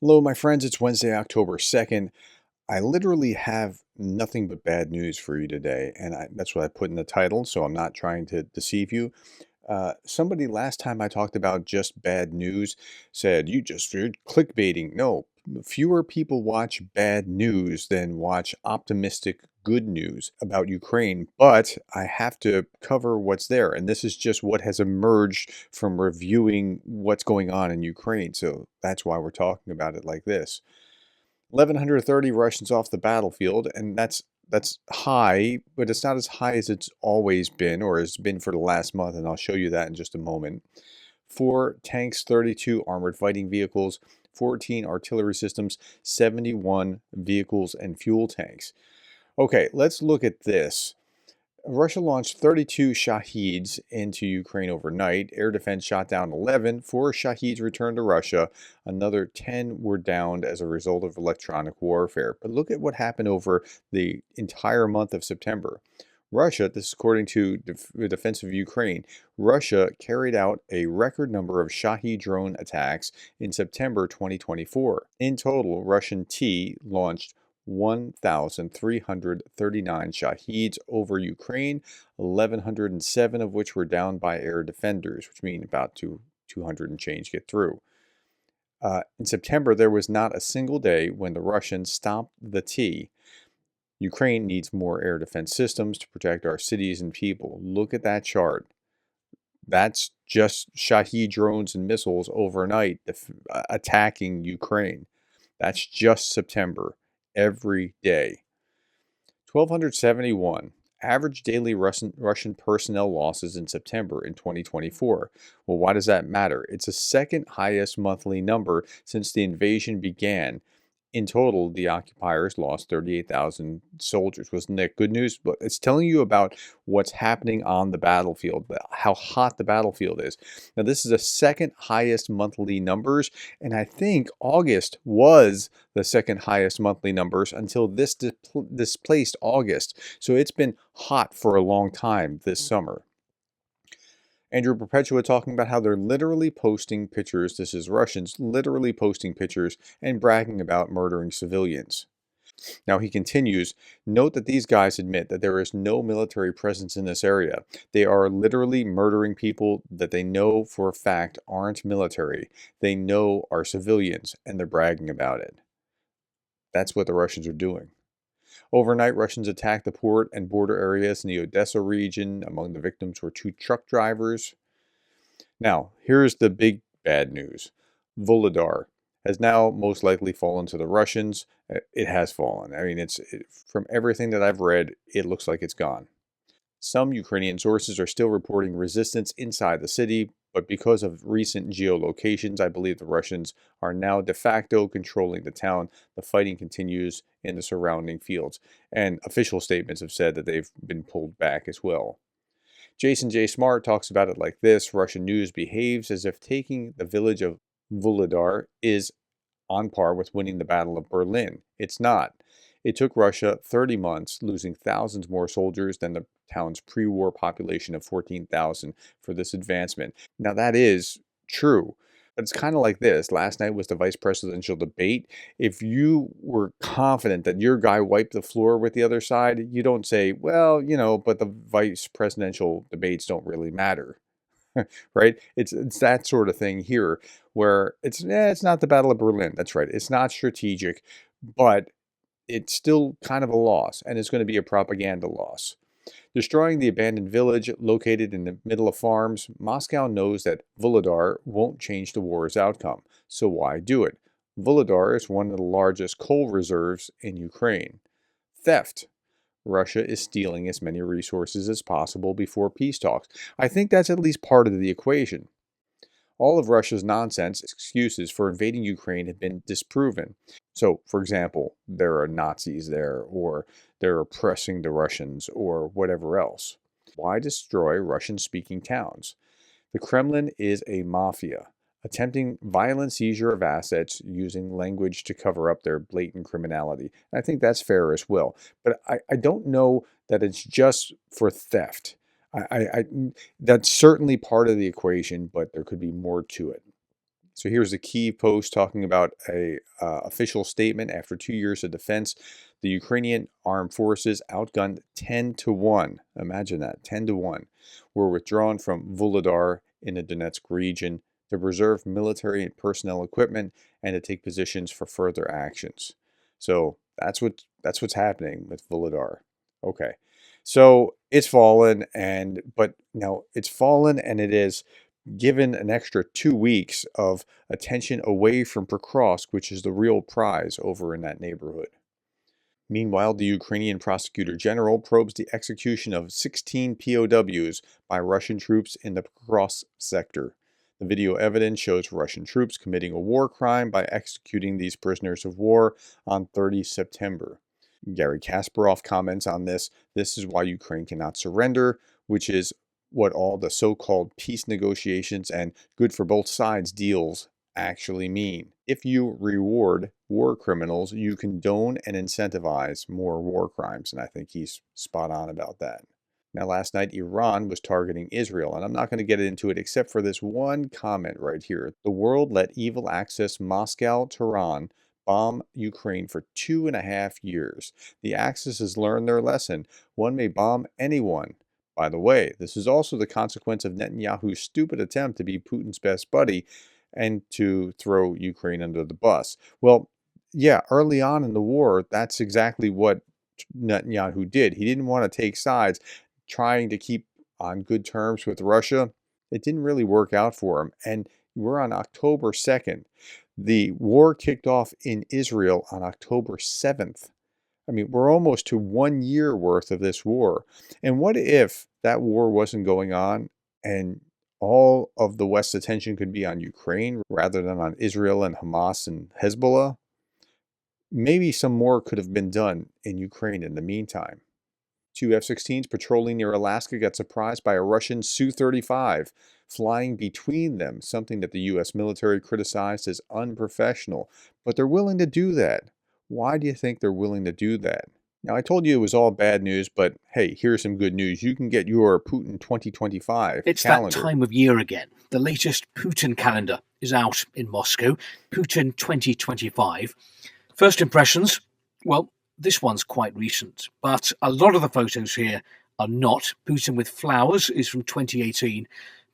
Hello, my friends. It's Wednesday, October 2nd. I literally have nothing but bad news for you today, and that's what I put in the title, so I'm not trying to deceive you. Somebody last time I talked about just bad news said, you're clickbaiting. No, fewer people watch bad news than watch optimistic good news about Ukraine, but I have to cover what's there. And this is just what has emerged from reviewing what's going on in Ukraine. So that's why we're talking about it like this. 1,130 Russians off the battlefield, and that's high, but it's not as high as it's always been or has been for the last month, and I'll show you that in just a moment. 4 tanks, 32 armored fighting vehicles, 14 artillery systems, 71 vehicles and fuel tanks. Okay, let's look at this. Russia launched 32 Shaheds into Ukraine overnight. Air defense shot down 11. 4 Shaheds returned to Russia. Another 10 were downed as a result of electronic warfare. But look at what happened over the entire month of September. Russia, this is according to the Defense of Ukraine, Russia carried out a record number of Shahed drone attacks in September 2024. In total, Russian T launched 1,339 Shaheds over Ukraine, 1,107 of which were downed by air defenders, which mean about 200 and change get through. In September, there was not a single day when the Russians stopped the T. Ukraine needs more air defense systems to protect our cities and people. Look at that chart. That's just Shahed drones and missiles overnight attacking Ukraine. That's just September, every day. 1,271 average daily Russian personnel losses in September in 2024. Well, why does that matter? It's the second highest monthly number since the invasion began. In total, the occupiers lost 38,000 soldiers. Wasn't that good news? But it's telling you about what's happening on the battlefield, how hot the battlefield is. Now, this is the second highest monthly numbers, and I think August was the second highest monthly numbers until this displaced August. So it's been hot for a long time this summer. Andrew Perpetua talking about how they're literally posting pictures. This is Russians literally posting pictures and bragging about murdering civilians. Now he continues, note that these guys admit that there is no military presence in this area. They are literally murdering people that they know for a fact aren't military. They know are civilians, and they're bragging about it. That's what the Russians are doing. Overnight, Russians attacked the port and border areas in the Odessa region. Among the victims were 2 truck drivers. Now, here's the big bad news. Vuhledar has now most likely fallen to the Russians. It has fallen. I mean, from everything that I've read, it looks like it's gone. Some Ukrainian sources are still reporting resistance inside the city, but because of recent geolocations, I believe the Russians are now de facto controlling the town. The fighting continues in the surrounding fields, and official statements have said that they've been pulled back as well. Jason J. Smart talks about it like this: Russian news behaves as if taking the village of Vuhledar is on par with winning the Battle of Berlin. It's not. It took Russia 30 months, losing thousands more soldiers than the town's pre-war population of 14,000 for this advancement. Now that is true. But it's kind of like this. Last night was the vice presidential debate. If you were confident that your guy wiped the floor with the other side, you don't say, well, but the vice presidential debates don't really matter. Right? It's that sort of thing here where it's not the Battle of Berlin. That's right. It's not strategic, but it's still kind of a loss, and it's going to be a propaganda loss. Destroying the abandoned village located in the middle of farms, Moscow knows that Vulhledar won't change the war's outcome, so why do it? Vulhledar is one of the largest coal reserves in Ukraine. Theft. Russia is stealing as many resources as possible before peace talks. I think that's at least part of the equation. All of Russia's nonsense excuses for invading Ukraine have been disproven. So, for example, there are Nazis there, or they're oppressing the Russians, or whatever else. Why destroy Russian-speaking towns? The Kremlin is a mafia, attempting violent seizure of assets using language to cover up their blatant criminality. And I think that's fair as well. But I don't know that it's just for theft. That's certainly part of the equation, but there could be more to it. So here's a key post talking about a official statement. After 2 years of defense, the Ukrainian armed forces, outgunned 10 to 1. Imagine that, 10 to 1, were withdrawn from Vuhledar in the Donetsk region to preserve military and personnel equipment and to take positions for further actions. So that's what's happening with Vulhledar. Okay. So it's fallen, but now it's fallen, and it is given an extra 2 weeks of attention away from Pokrovsk, which is the real prize over in that neighborhood. Meanwhile, the Ukrainian prosecutor general probes the execution of 16 POWs by Russian troops in the Pokrovsk sector. The video evidence shows Russian troops committing a war crime by executing these prisoners of war on 30 September. Gary Kasparov comments on this. This is why Ukraine cannot surrender, which is what all the so-called peace negotiations and good for both sides deals actually mean. If you reward war criminals, you condone and incentivize more war crimes. And I think he's spot on about that. Now, last night, Iran was targeting Israel, and I'm not going to get into it except for this one comment right here. The world let evil access Moscow, Tehran, bomb Ukraine for 2.5 years. The Axis has learned their lesson. One may bomb anyone. By the way, this is also the consequence of Netanyahu's stupid attempt to be Putin's best buddy and to throw Ukraine under the bus. Well, yeah, early on in the war, that's exactly what Netanyahu did. He didn't want to take sides, trying to keep on good terms with Russia. It didn't really work out for him. And we're on October 2nd. The war kicked off in Israel on October 7th. I mean, we're almost to 1 year worth of this war. And what if that war wasn't going on and all of the West's attention could be on Ukraine rather than on Israel and Hamas and Hezbollah? Maybe some more could have been done in Ukraine in the meantime. Two F-16s patrolling near Alaska got surprised by a Russian Su-35 flying between them, something that the U.S. military criticized as unprofessional. But they're willing to do that. Why do you think they're willing to do that? Now, I told you it was all bad news, but hey, here's some good news. You can get your Putin 2025 It's calendar. that time of year again. The latest Putin calendar is out in Moscow, Putin 2025. First impressions? Well, this one's quite recent, but a lot of the photos here are not. Putin with flowers is from 2018,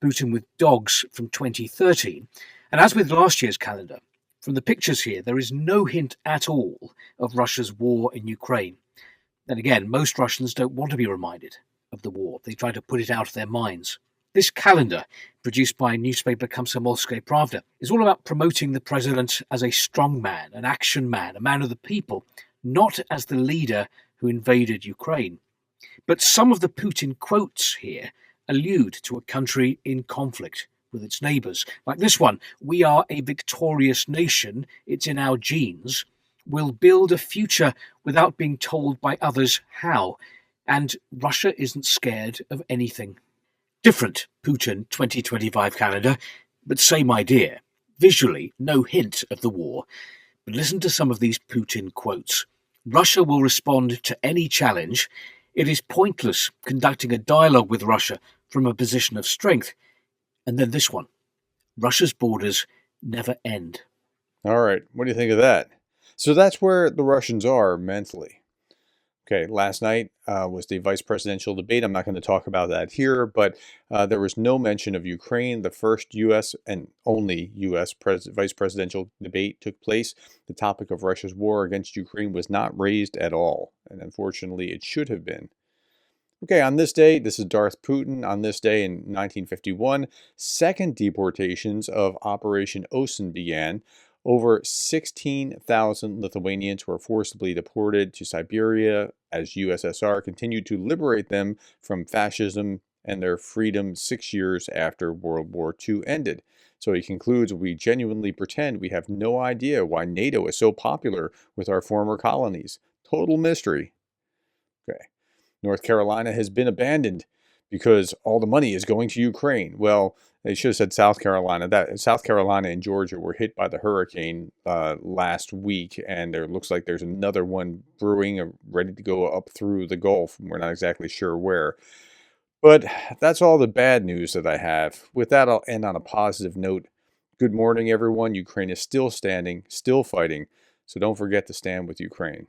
Putin with dogs from 2013. And as with last year's calendar, from the pictures here, there is no hint at all of Russia's war in Ukraine. Then again, most Russians don't want to be reminded of the war. They try to put it out of their minds. This calendar, produced by newspaper Komsomolskaya Pravda, is all about promoting the president as a strong man, an action man, a man of the people, not as the leader who invaded Ukraine. But some of the Putin quotes here allude to a country in conflict with its neighbours. Like this one, "We are a victorious nation, it's in our genes. We'll build a future without being told by others how. And Russia isn't scared of anything." Different Putin 2025 calendar, but same idea. Visually, no hint of the war. But listen to some of these Putin quotes. "Russia will respond to any challenge. It is pointless conducting a dialogue with Russia from a position of strength." And then this one. "Russia's borders never end." All right, what do you think of that? So that's where the Russians are mentally. Okay, last night was the vice presidential debate. I'm not going to talk about that here, but there was no mention of Ukraine. The first U.S. and only U.S. vice presidential debate took place. The topic of Russia's war against Ukraine was not raised at all, and unfortunately it should have been. Okay, on this day, this is Darth Putin. On this day in 1951, second deportations of Operation Osen began. Over 16,000 Lithuanians were forcibly deported to Siberia as USSR continued to liberate them from fascism and their freedom 6 years after World War II ended. So he concludes, "We genuinely pretend we have no idea why NATO is so popular with our former colonies. Total mystery." Okay. North Carolina has been abandoned because all the money is going to Ukraine. Well, they should have said South Carolina. That South Carolina and Georgia were hit by the hurricane last week, and there looks like there's another one brewing, ready to go up through the Gulf. We're not exactly sure where. But that's all the bad news that I have. With that, I'll end on a positive note. Good morning, everyone. Ukraine is still standing, still fighting, so don't forget to stand with Ukraine.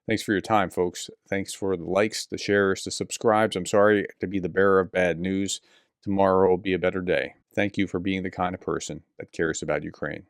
Thanks for your time, folks. Thanks for the likes, the shares, the subscribes. I'm sorry to be the bearer of bad news. Tomorrow will be a better day. Thank you for being the kind of person that cares about Ukraine.